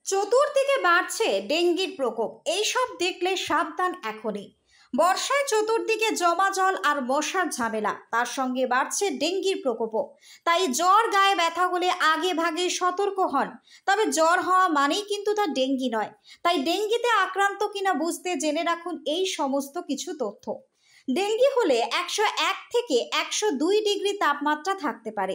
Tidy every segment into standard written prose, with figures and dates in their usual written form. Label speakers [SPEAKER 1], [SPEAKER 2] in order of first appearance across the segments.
[SPEAKER 1] চতুর্দিকে বাড়ছে ডেঙ্গির প্রকোপ। এইসব দেখলে সাবধান এখনই। বর্ষায় চতুর্দিকে জমা জল আর মশার ঝামেলা, তার সঙ্গে বাড়ছে ডেঙ্গির প্রকোপও। তাই জ্বর, গায়ে ব্যথা হলে আগে ভাগে সতর্ক হন। তবে জ্বর হওয়া মানেই কিন্তু তা ডেঙ্গি নয়। তাই ডেঙ্গিতে আক্রান্ত কিনা বুঝতে জেনে রাখুন এই সমস্ত কিছু তথ্য। ডেঙ্গি হলে 101 থেকে 102 ডিগ্রি তাপমাত্রা থাকতে পারে,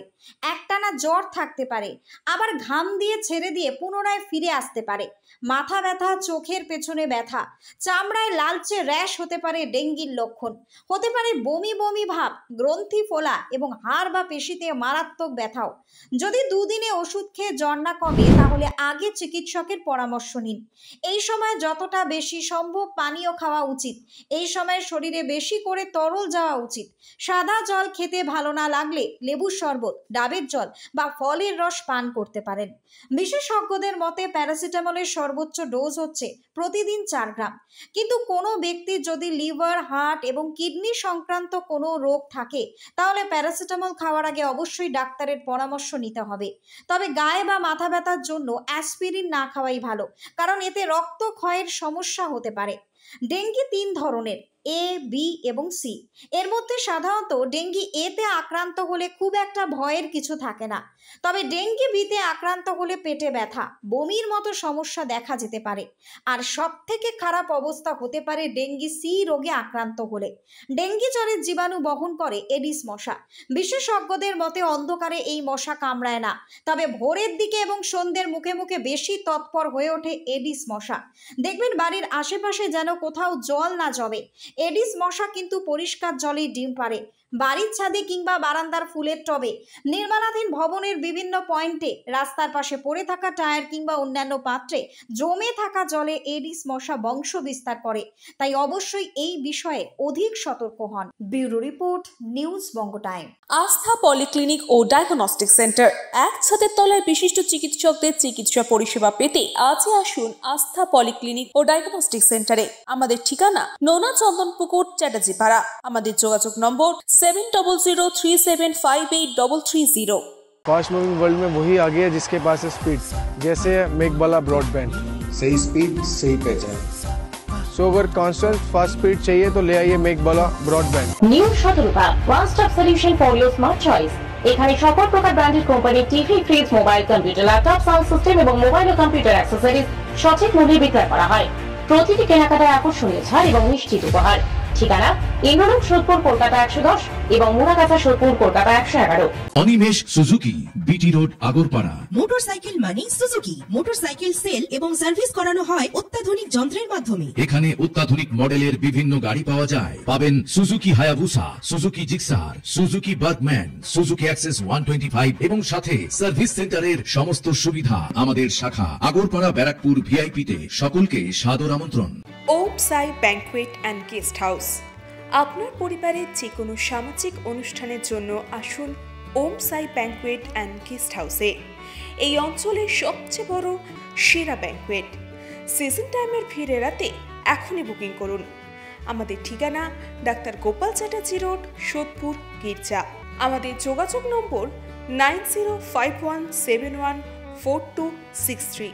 [SPEAKER 1] একটানা জ্বর থাকতে পারে, আবার ঘাম দিয়ে ছেড়ে দিয়ে পুনরায় ফিরে আসতে পারে। মাথা ব্যথা, চোখের পেছনে ব্যথা, চামড়ায় লালচে র্যাশ হতে পারে ডেঙ্গির লক্ষণ। হতে পারে বমি বমি ভাব, গ্রন্থি ফোলা এবং হাড় বা পেশিতে মারাত্মক ব্যথাও। যদি দুদিনে ওষুধ খেয়ে জ্বর না কমে তাহলে আগে চিকিৎসকের পরামর্শ নিন। এই সময় যতটা বেশি সম্ভব পানীয় খাওয়া উচিত। এই সময় শরীরে বেশি করে তরল যাওয়া উচিত। সাদা জল খেতে ভালো না লাগলে লেবুর শরবত, ডাবের জল বা ফলের রস পান করতে পারেন। বিশেষজ্ঞদের মতে প্যারাসিটামলের সর্বোচ্চ ডোজ হচ্ছে প্রতিদিন 4 গ্রাম। কিন্তু কোনো ব্যক্তির যদি লিভার, হার্ট এবং কিডনি সংক্রান্ত কোনো রোগ থাকে তাহলে প্যারাসিটামল খাওয়ার আগে অবশ্যই ডাক্তারের পরামর্শ নিতে হবে। তবে গায়ে বা মাথা ব্যথার জন্য অ্যাসপিরিন না খাওয়াই ভালো, কারণ এতে রক্তক্ষয়ের সমস্যা হতে পারে। ডেঙ্গি 3 ধরনের, এ, বি এবং সি। এর মধ্যে সাধারণত ডেঙ্গি এতে আক্রান্ত হলে খুব একটা ভয়ের কিছু থাকে না। তবে ডেঙ্গি বিতে আক্রান্ত হলে পেটে ব্যথা, বমির মতো সমস্যা দেখা যেতে পারে। আর সব থেকে খারাপ অবস্থা হতে পারে ডেঙ্গি সি রোগে আক্রান্ত হলে। ডেঙ্গি জ্বরের জীবাণু বহন করে এডিস মশা। বিশেষজ্ঞদের মতে অন্ধকারে এই মশা কামড়ায় না, তবে ভোরের দিকে এবং সন্ধ্যের মুখে মুখে বেশি তৎপর হয়ে ওঠে এডিস মশা। দেখবেন বাড়ির আশেপাশে যেন কোথাও জল না জমে। এডিস মশা কিন্তু পরিষ্কার জলেই ডিম পাড়ে। বাড়ির ছাদে কিংবা বারান্দার ফুলের টবে, নির্মাণাধীন ভবনের বিভিন্ন পয়েন্টে, রাস্তার পাশে পড়ে থাকা টায়ার কিংবা অন্যান্য পাত্রে জমে থাকা জলে এডিস মশা বংশ বিস্তার করে। তাই অবশ্যই এই বিষয়ে অধিক সতর্ক হন। ব্যুরো রিপোর্ট, নিউজ বঙ্গ টাইম।
[SPEAKER 2] আস্থা পলিক্লিনিক ও ডায়াগনস্টিক সেন্টার, এক ছাদের তলায় বিশিষ্ট চিকিৎসকদের চিকিৎসা পরিষেবা পেতে আজই আসুন আস্থা পলিক্লিনিক ও ডায়াগনস্টিক সেন্টারে। আমাদের ঠিকানা নোনা চন্দনপুকুর, চ্যাটার্জিপাড়া। আমাদের যোগাযোগ নম্বর 7003758330।
[SPEAKER 3] फास्ट मूविंग वर्ल्ड में वही आगे है जिसके पास है स्पीड, जैसे मेघबाला ब्रॉडबैंड।
[SPEAKER 4] सही स्पीड, सही पहचान।
[SPEAKER 3] सो अगर कांस्टेंट फास्ट स्पीड चाहिए तो ले आइए Meghbala broadband.
[SPEAKER 5] New Shatarupa one stop solution for your smart choice. এখানে সকল প্রকার ব্র্যান্ডেড কোম্পানির TV, fridge, mobile, computer, laptop, sound system এবং মোবাইল ও কম্পিউটার অ্যাক্সেসরিজ সঠিক মূল্যে বিক্রয় করা হয়। প্রতিটি কেনাকাটায় আকর্ষণীয় ছাড় এবং নিশ্চিত উপহার। ঠিকানা ইন্দ্রলোক, সোদপুর, কলকাতা 110 এবং Muragachha, Sodepur, Kolkata 111।
[SPEAKER 6] Animesh Suzuki, BT road, Agarpara.
[SPEAKER 7] Motorcycle মানে সুজুকি। মোটরসাইকেল সেল এবং সার্ভিস করানো হয় অত্যাধুনিক যন্ত্রের মাধ্যমে।
[SPEAKER 6] এখানে অত্যাধুনিক মডেলের বিভিন্ন গাড়ি পাওয়া যায়। পাবেন Suzuki Hayabusa, Suzuki Gixxer, Suzuki Bergman, Suzuki access 125 এবং সাথে সার্ভিস সেন্টারের সমস্ত সুবিধা। আমাদের শাখা আগরপাড়া, ব্যারাকপুর ভিআইপি তে। সকলকে সাদর আমন্ত্রণ।
[SPEAKER 2] ওম সাই ব্যাংকুয়েট অ্যান্ড গেস্ট হাউস। আপনার পরিবারের যে কোনো সামাজিক অনুষ্ঠানের জন্য আসুন ওম সাই ব্যাংকুয়েট অ্যান্ড গেস্ট হাউসে। এই অঞ্চলের সবচেয়ে বড় সেরা ব্যাংকুয়েট। সিজন টাইমের ভিড় এড়াতে এখনই বুকিং করুন। আমাদের ঠিকানা ডাক্তার গোপাল চ্যাটার্জি রোড, সোদপুর, গির্জা। আমাদের যোগাযোগ নম্বর 9051714263।